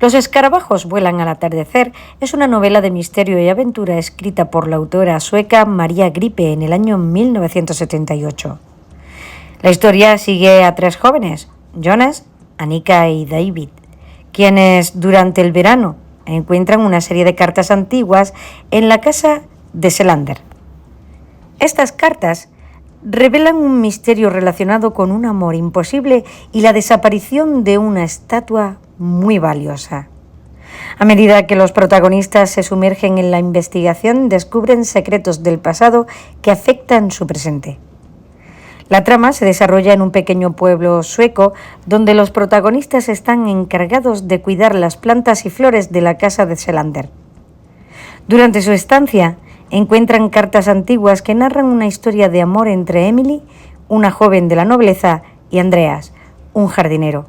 Los escarabajos vuelan al atardecer es una novela de misterio y aventura escrita por la autora sueca Maria Gripe en el año 1978. La historia sigue a tres jóvenes, Jonas, Annika y David, quienes durante el verano encuentran una serie de cartas antiguas en la casa de Selander. Estas cartas revelan un misterio relacionado con un amor imposible y la desaparición de una estatua muy valiosa. A medida que los protagonistas se sumergen en la investigación, descubren secretos del pasado que afectan su presente. La trama se desarrolla en un pequeño pueblo sueco donde los protagonistas están encargados de cuidar las plantas y flores de la casa de Selander. Durante su estancia, encuentran cartas antiguas que narran una historia de amor entre Emily, una joven de la nobleza, y Andreas, un jardinero.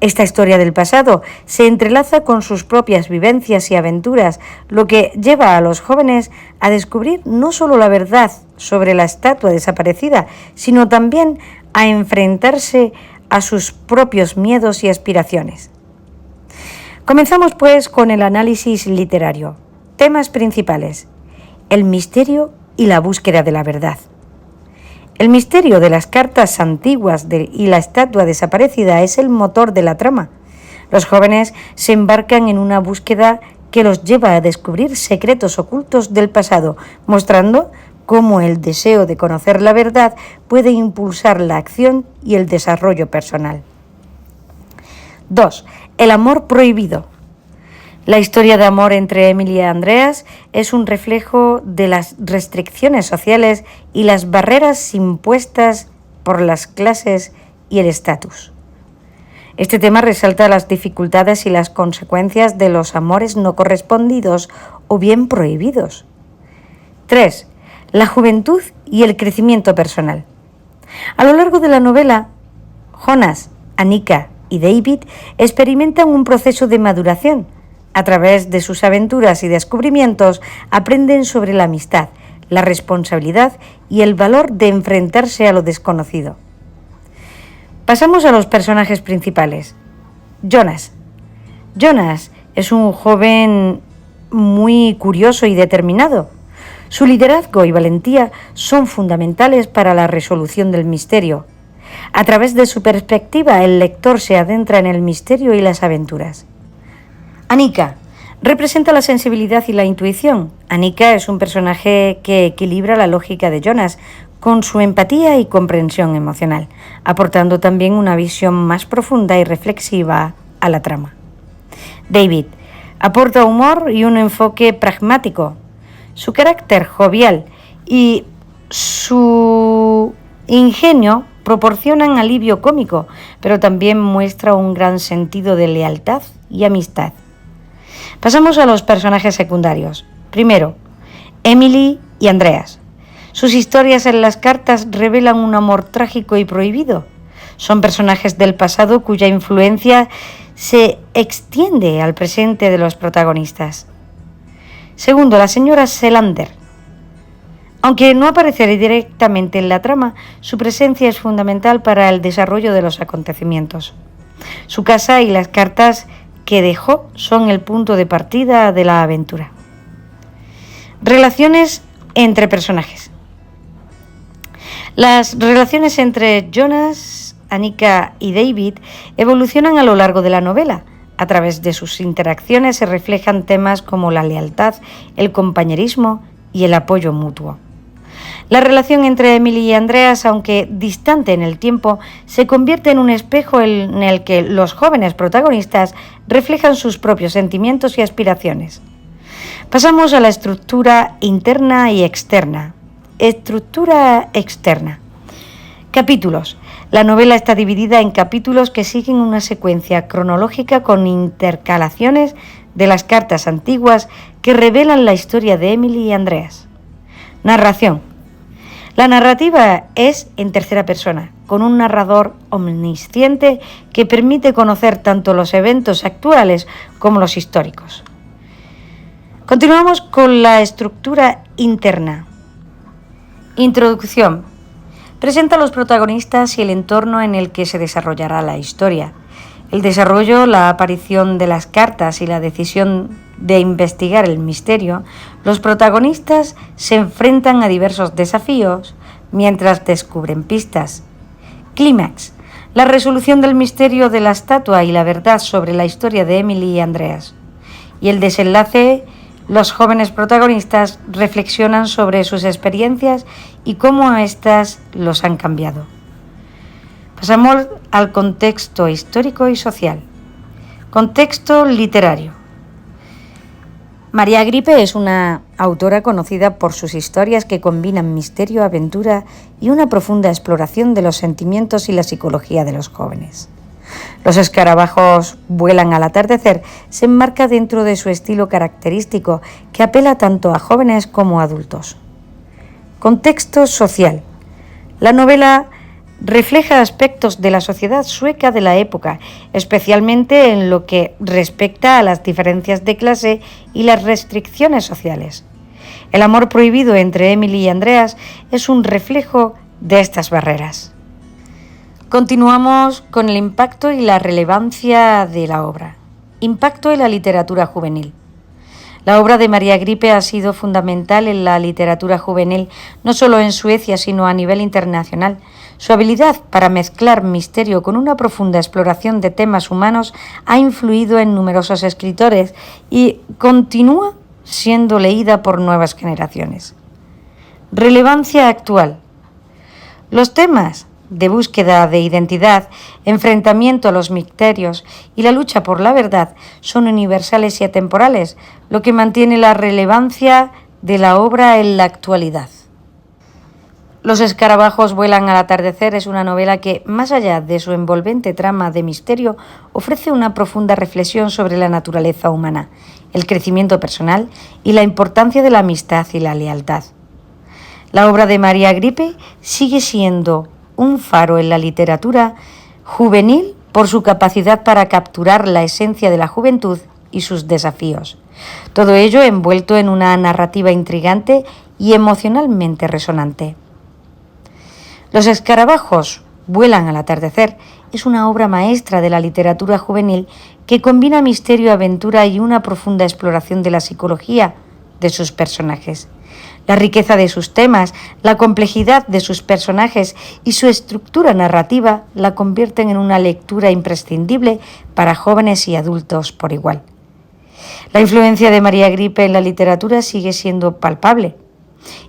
Esta historia del pasado se entrelaza con sus propias vivencias y aventuras, lo que lleva a los jóvenes a descubrir no solo la verdad sobre la estatua desaparecida, sino también a enfrentarse a sus propios miedos y aspiraciones. Comenzamos pues con el análisis literario. Temas principales: el misterio y la búsqueda de la verdad. El misterio de las cartas antiguas y la estatua desaparecida es el motor de la trama. Los jóvenes se embarcan en una búsqueda que los lleva a descubrir secretos ocultos del pasado, mostrando cómo el deseo de conocer la verdad puede impulsar la acción y el desarrollo personal. 2. El amor prohibido. La historia de amor entre Emily y Andreas es un reflejo de las restricciones sociales y las barreras impuestas por las clases y el estatus. Este tema resalta las dificultades y las consecuencias de los amores no correspondidos o bien prohibidos. 3. La juventud y el crecimiento personal. A lo largo de la novela, Jonas, Annika y David experimentan un proceso de maduración. A través de sus aventuras y descubrimientos aprenden sobre la amistad, la responsabilidad y el valor de enfrentarse a lo desconocido. Pasamos a los personajes principales. Jonas. Jonas es un joven muy curioso y determinado. Su liderazgo y valentía son fundamentales para la resolución del misterio. A través de su perspectiva, el lector se adentra en el misterio y las aventuras. Annika representa la sensibilidad y la intuición. Annika es un personaje que equilibra la lógica de Jonas con su empatía y comprensión emocional, aportando también una visión más profunda y reflexiva a la trama. David aporta humor y un enfoque pragmático. Su carácter jovial y su ingenio proporcionan alivio cómico, pero también muestra un gran sentido de lealtad y amistad. Pasamos a los personajes secundarios. Primero, Emily y Andreas. Sus historias en las cartas revelan un amor trágico y prohibido. Son personajes del pasado cuya influencia se extiende al presente de los protagonistas. Segundo, la señora Selander. Aunque no aparece directamente en la trama, su presencia es fundamental para el desarrollo de los acontecimientos. Su casa y las cartas que dejó son el punto de partida de la aventura. Relaciones entre personajes. Las relaciones entre Jonas, Annika y David evolucionan a lo largo de la novela. A través de sus interacciones se reflejan temas como la lealtad, el compañerismo y el apoyo mutuo. La relación entre Emily y Andreas, aunque distante en el tiempo, se convierte en un espejo en el que los jóvenes protagonistas reflejan sus propios sentimientos y aspiraciones. Pasamos a la estructura interna y externa. Estructura externa. Capítulos. La novela está dividida en capítulos que siguen una secuencia cronológica con intercalaciones de las cartas antiguas que revelan la historia de Emily y Andreas. Narración. La narrativa es en tercera persona, con un narrador omnisciente que permite conocer tanto los eventos actuales como los históricos. Continuamos con la estructura interna. Introducción. Presenta a los protagonistas y el entorno en el que se desarrollará la historia. El desarrollo, la aparición de las cartas y la decisión de investigar el misterio, los protagonistas se enfrentan a diversos desafíos mientras descubren pistas. Clímax: la resolución del misterio de la estatua y la verdad sobre la historia de Emily y Andreas. Y el desenlace: los jóvenes protagonistas reflexionan sobre sus experiencias y cómo éstas los han cambiado. Pasamos al contexto histórico y social. Contexto literario. María Gripe es una autora conocida por sus historias que combinan misterio, aventura y una profunda exploración de los sentimientos y la psicología de los jóvenes. Los escarabajos vuelan al atardecer se enmarca dentro de su estilo característico que apela tanto a jóvenes como a adultos. Contexto social. La novela refleja aspectos de la sociedad sueca de la época, especialmente en lo que respecta a las diferencias de clase y las restricciones sociales. El amor prohibido entre Emily y Andreas es un reflejo de estas barreras. Continuamos con el impacto y la relevancia de la obra. Impacto en la literatura juvenil. La obra de María Gripe ha sido fundamental en la literatura juvenil, no solo en Suecia, sino a nivel internacional. Su habilidad para mezclar misterio con una profunda exploración de temas humanos ha influido en numerosos escritores y continúa siendo leída por nuevas generaciones. Relevancia actual. Los temas de búsqueda de identidad, enfrentamiento a los misterios y la lucha por la verdad son universales y atemporales, lo que mantiene la relevancia de la obra en la actualidad. Los escarabajos vuelan al atardecer es una novela que, más allá de su envolvente trama de misterio, ofrece una profunda reflexión sobre la naturaleza humana, el crecimiento personal y la importancia de la amistad y la lealtad. La obra de María Gripe sigue siendo un faro en la literatura juvenil por su capacidad para capturar la esencia de la juventud y sus desafíos. Todo ello envuelto en una narrativa intrigante y emocionalmente resonante. Los escarabajos vuelan al atardecer es una obra maestra de la literatura juvenil que combina misterio, aventura y una profunda exploración de la psicología de sus personajes. La riqueza de sus temas, la complejidad de sus personajes y su estructura narrativa la convierten en una lectura imprescindible para jóvenes y adultos por igual. La influencia de María Gripe en la literatura sigue siendo palpable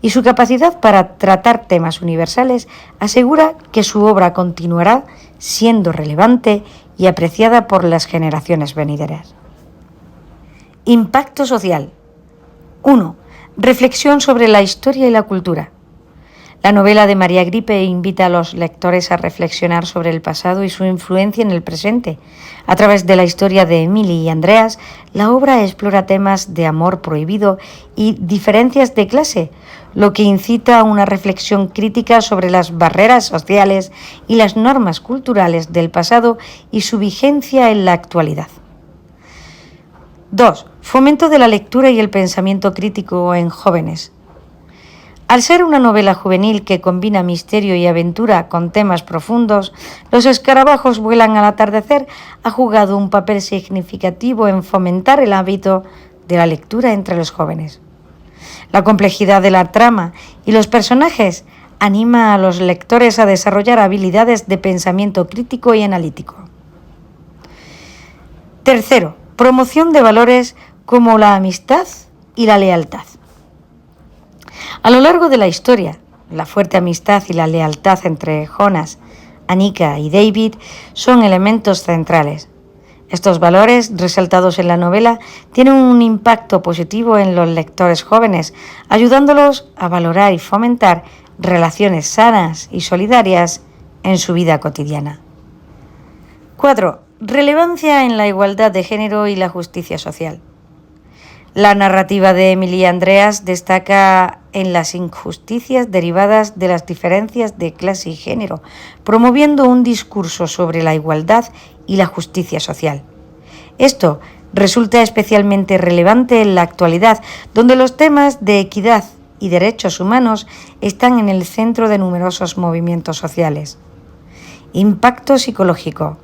y su capacidad para tratar temas universales asegura que su obra continuará siendo relevante y apreciada por las generaciones venideras. Impacto social. 1. Reflexión sobre la historia y la cultura. La novela de María Gripe invita a los lectores a reflexionar sobre el pasado y su influencia en el presente. A través de la historia de Emily y Andreas, la obra explora temas de amor prohibido y diferencias de clase, lo que incita a una reflexión crítica sobre las barreras sociales y las normas culturales del pasado y su vigencia en la actualidad. 2. Fomento de la lectura y el pensamiento crítico en jóvenes. Al ser una novela juvenil que combina misterio y aventura con temas profundos, Los escarabajos vuelan al atardecer ha jugado un papel significativo en fomentar el hábito de la lectura entre los jóvenes. La complejidad de la trama y los personajes anima a los lectores a desarrollar habilidades de pensamiento crítico y analítico. Tercero, promoción de valores como la amistad y la lealtad. A lo largo de la historia, la fuerte amistad y la lealtad entre Jonas, Annika y David son elementos centrales. Estos valores, resaltados en la novela, tienen un impacto positivo en los lectores jóvenes, ayudándolos a valorar y fomentar relaciones sanas y solidarias en su vida cotidiana. 4. Relevancia en la igualdad de género y la justicia social. La narrativa de Emily y Andreas destaca en las injusticias derivadas de las diferencias de clase y género, promoviendo un discurso sobre la igualdad y la justicia social. Esto resulta especialmente relevante en la actualidad, donde los temas de equidad y derechos humanos están en el centro de numerosos movimientos sociales. Impacto psicológico.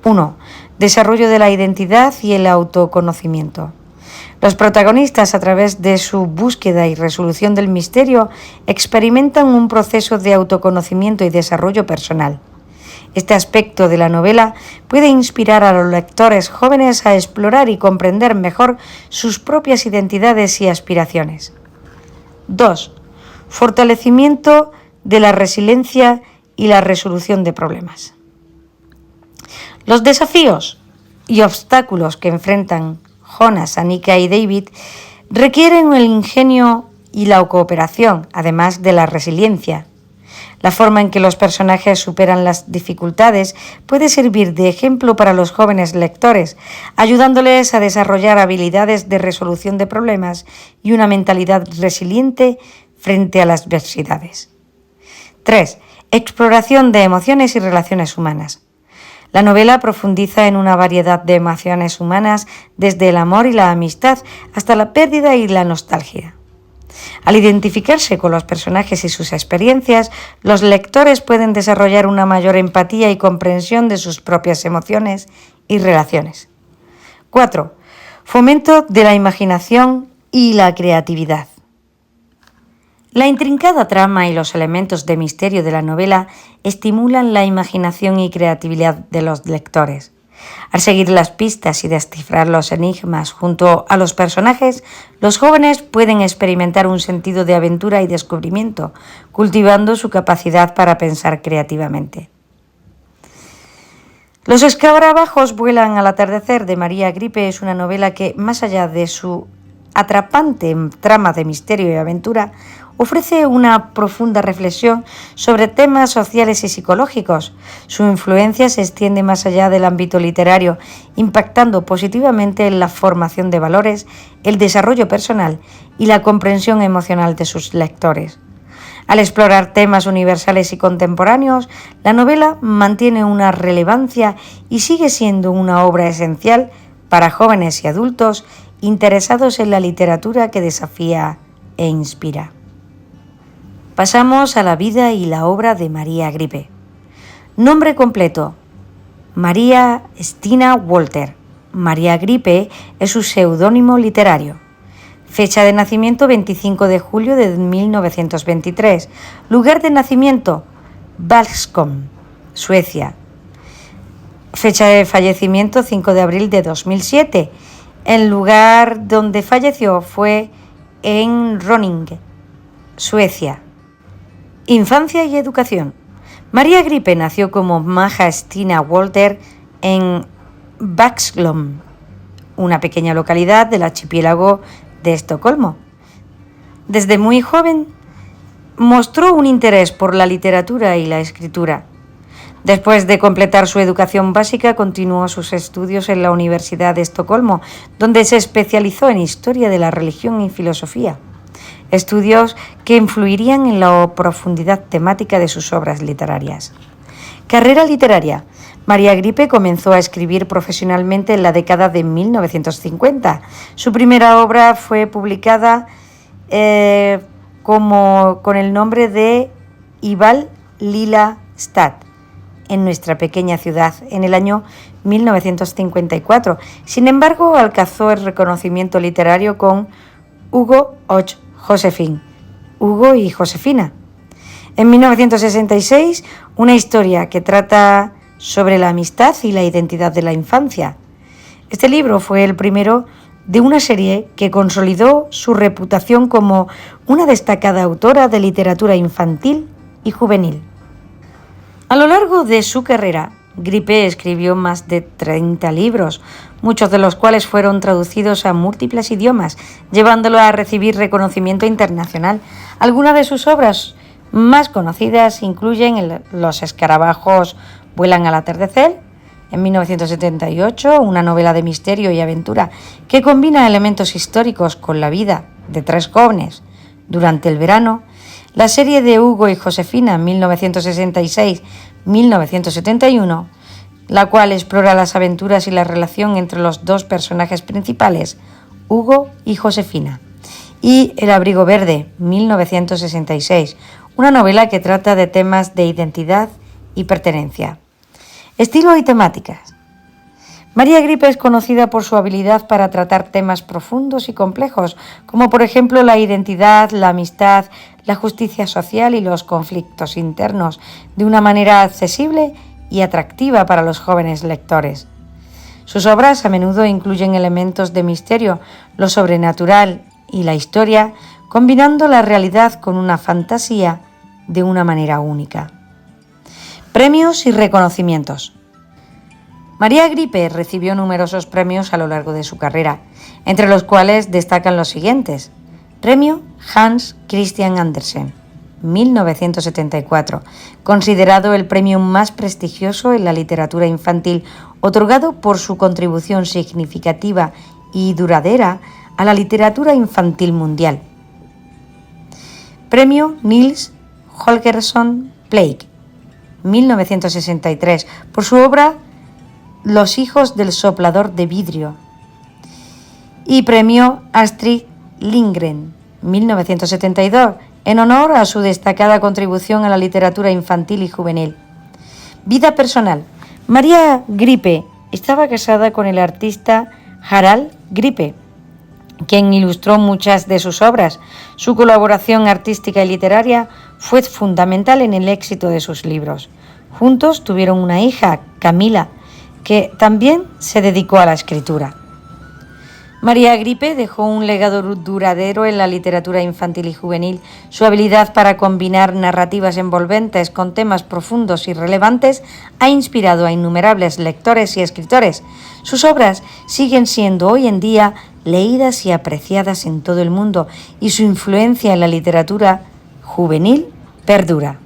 1. Desarrollo de la identidad y el autoconocimiento. Los protagonistas, a través de su búsqueda y resolución del misterio, experimentan un proceso de autoconocimiento y desarrollo personal. Este aspecto de la novela puede inspirar a los lectores jóvenes a explorar y comprender mejor sus propias identidades y aspiraciones. 2. Fortalecimiento de la resiliencia y la resolución de problemas. Los desafíos y obstáculos que enfrentan Jonas, Annika y David requieren el ingenio y la cooperación, además de la resiliencia. La forma en que los personajes superan las dificultades puede servir de ejemplo para los jóvenes lectores, ayudándoles a desarrollar habilidades de resolución de problemas y una mentalidad resiliente frente a las adversidades. 3. Exploración de emociones y relaciones humanas. La novela profundiza en una variedad de emociones humanas, desde el amor y la amistad hasta la pérdida y la nostalgia. Al identificarse con los personajes y sus experiencias, los lectores pueden desarrollar una mayor empatía y comprensión de sus propias emociones y relaciones. 4. Fomento de la imaginación y la creatividad. La intrincada trama y los elementos de misterio de la novela estimulan la imaginación y creatividad de los lectores. Al seguir las pistas y descifrar los enigmas junto a los personajes, los jóvenes pueden experimentar un sentido de aventura y descubrimiento, cultivando su capacidad para pensar creativamente. Los escarabajos vuelan al atardecer, de María Gripe, es una novela que, más allá de su atrapante trama de misterio y aventura, ofrece una profunda reflexión sobre temas sociales y psicológicos. Su influencia se extiende más allá del ámbito literario, impactando positivamente en la formación de valores, el desarrollo personal y la comprensión emocional de sus lectores. Al explorar temas universales y contemporáneos, la novela mantiene una relevancia y sigue siendo una obra esencial para jóvenes y adultos interesados en la literatura que desafía e inspira. Pasamos a la vida y la obra de María Gripe. Nombre completo: María Stina Walter. María Gripe es su seudónimo literario. Fecha de nacimiento: 25 de julio de 1923. Lugar de nacimiento: Vaxholm, Suecia. Fecha de fallecimiento: 5 de abril de 2007. El lugar donde falleció fue en Ronninge, Suecia. Infancia y educación. María Gripe nació como Maja Stina Walter en Vaxholm, una pequeña localidad del archipiélago de Estocolmo. Desde muy joven mostró un interés por la literatura y la escritura. Después de completar su educación básica, continuó sus estudios en la Universidad de Estocolmo, donde se especializó en historia de la religión y filosofía. Estudios que influirían en la profundidad temática de sus obras literarias. Carrera literaria. María Gripe comenzó a escribir profesionalmente en la década de 1950. Su primera obra fue publicada con el nombre de Ival Lila Stad, en nuestra pequeña ciudad, en el año 1954. Sin embargo, alcanzó el reconocimiento literario con Hugo och Josefin, Hugo y Josefina. En 1966, una historia que trata sobre la amistad y la identidad de la infancia. Este libro fue el primero de una serie que consolidó su reputación como una destacada autora de literatura infantil y juvenil. A lo largo de su carrera, Gripe escribió más de 30 libros, muchos de los cuales fueron traducidos a múltiples idiomas, llevándolo a recibir reconocimiento internacional. Algunas de sus obras más conocidas incluyen Los escarabajos vuelan al atardecer, en 1978, una novela de misterio y aventura que combina elementos históricos con la vida de tres jóvenes durante el verano. La serie de Hugo y Josefina, 1966-1971, la cual explora las aventuras y la relación entre los dos personajes principales, Hugo y Josefina. Y El abrigo verde, 1966, una novela que trata de temas de identidad y pertenencia. Estilo y temáticas. María Gripe es conocida por su habilidad para tratar temas profundos y complejos, como por ejemplo la identidad, la amistad, la justicia social y los conflictos internos, de una manera accesible y atractiva para los jóvenes lectores. Sus obras a menudo incluyen elementos de misterio, lo sobrenatural y la historia, combinando la realidad con una fantasía de una manera única. Premios y reconocimientos. María Gripe recibió numerosos premios a lo largo de su carrera, entre los cuales destacan los siguientes: Premio Hans Christian Andersen, 1974, considerado el premio más prestigioso en la literatura infantil, otorgado por su contribución significativa y duradera a la literatura infantil mundial. Premio Nils Holgersson Blake, 1963, por su obra Los hijos del soplador de vidrio. Y Premio Astrid Lindgren, 1972, en honor a su destacada contribución a la literatura infantil y juvenil. Vida personal. María Gripe estaba casada con el artista Harald Gripe, quien ilustró muchas de sus obras. Su colaboración artística y literaria fue fundamental en el éxito de sus libros. Juntos tuvieron una hija, Camila, que también se dedicó a la escritura. María Gripe dejó un legado duradero en la literatura infantil y juvenil. Su habilidad para combinar narrativas envolventes con temas profundos y relevantes ha inspirado a innumerables lectores y escritores. Sus obras siguen siendo hoy en día leídas y apreciadas en todo el mundo, y su influencia en la literatura juvenil perdura.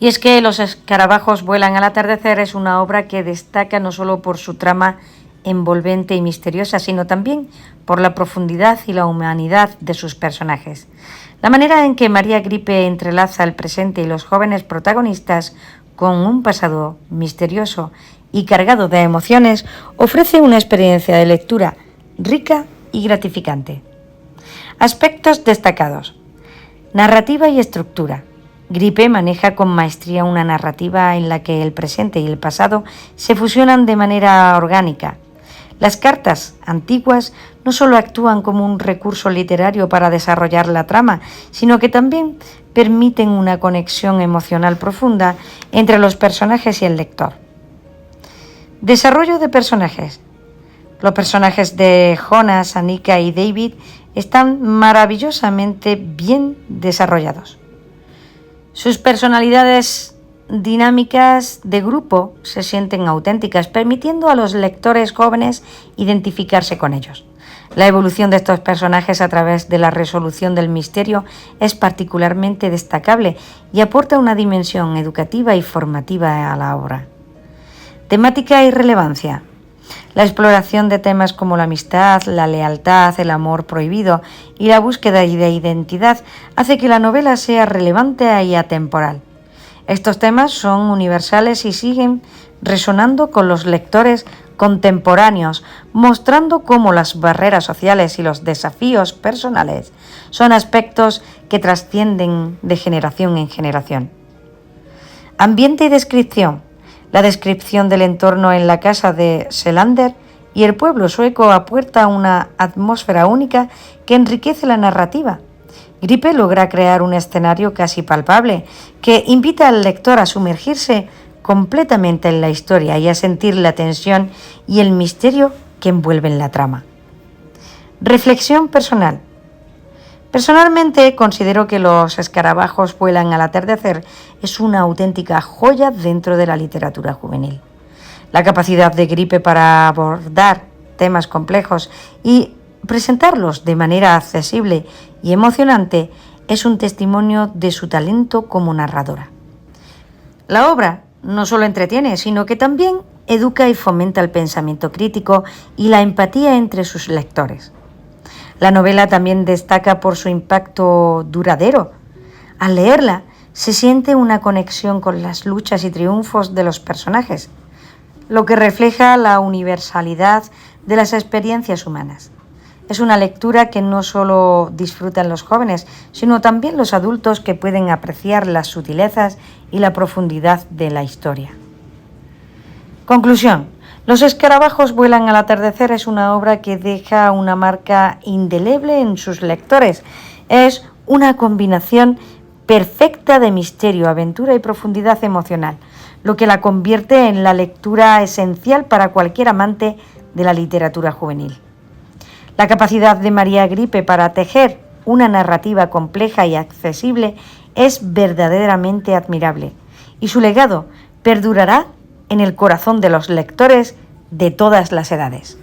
Y es que Los escarabajos vuelan al atardecer es una obra que destaca no solo por su trama envolvente y misteriosa, sino también por la profundidad y la humanidad de sus personajes. La manera en que María Gripe entrelaza el presente y los jóvenes protagonistas con un pasado misterioso y cargado de emociones ofrece una experiencia de lectura rica y gratificante. Aspectos destacados. Narrativa y estructura. Gripe maneja con maestría una narrativa en la que el presente y el pasado se fusionan de manera orgánica. Las cartas antiguas no solo actúan como un recurso literario para desarrollar la trama, sino que también permiten una conexión emocional profunda entre los personajes y el lector. Desarrollo de personajes. Los personajes de Jonas, Annika y David están maravillosamente bien desarrollados. Sus personalidades dinámicas de grupo se sienten auténticas, permitiendo a los lectores jóvenes identificarse con ellos. La evolución de estos personajes a través de la resolución del misterio es particularmente destacable y aporta una dimensión educativa y formativa a la obra. Temática y relevancia. La exploración de temas como la amistad, la lealtad, el amor prohibido y la búsqueda de identidad hace que la novela sea relevante y atemporal. Estos temas son universales y siguen resonando con los lectores contemporáneos, mostrando cómo las barreras sociales y los desafíos personales son aspectos que trascienden de generación en generación. Ambiente y descripción. La descripción del entorno en la casa de Selander y el pueblo sueco aporta una atmósfera única que enriquece la narrativa. Gripe logra crear un escenario casi palpable que invita al lector a sumergirse completamente en la historia y a sentir la tensión y el misterio que envuelven la trama. Reflexión personal. Personalmente considero que Los escarabajos vuelan al atardecer es una auténtica joya dentro de la literatura juvenil. La capacidad de Gripe para abordar temas complejos y presentarlos de manera accesible y emocionante es un testimonio de su talento como narradora. La obra no solo entretiene, sino que también educa y fomenta el pensamiento crítico y la empatía entre sus lectores. La novela también destaca por su impacto duradero. Al leerla, se siente una conexión con las luchas y triunfos de los personajes, lo que refleja la universalidad de las experiencias humanas. Es una lectura que no solo disfrutan los jóvenes, sino también los adultos que pueden apreciar las sutilezas y la profundidad de la historia. Conclusión. Los escarabajos vuelan al atardecer es una obra que deja una marca indeleble en sus lectores. Es una combinación perfecta de misterio, aventura y profundidad emocional, lo que la convierte en la lectura esencial para cualquier amante de la literatura juvenil. La capacidad de María Gripe para tejer una narrativa compleja y accesible es verdaderamente admirable, y su legado perdurará en el corazón de los lectores de todas las edades.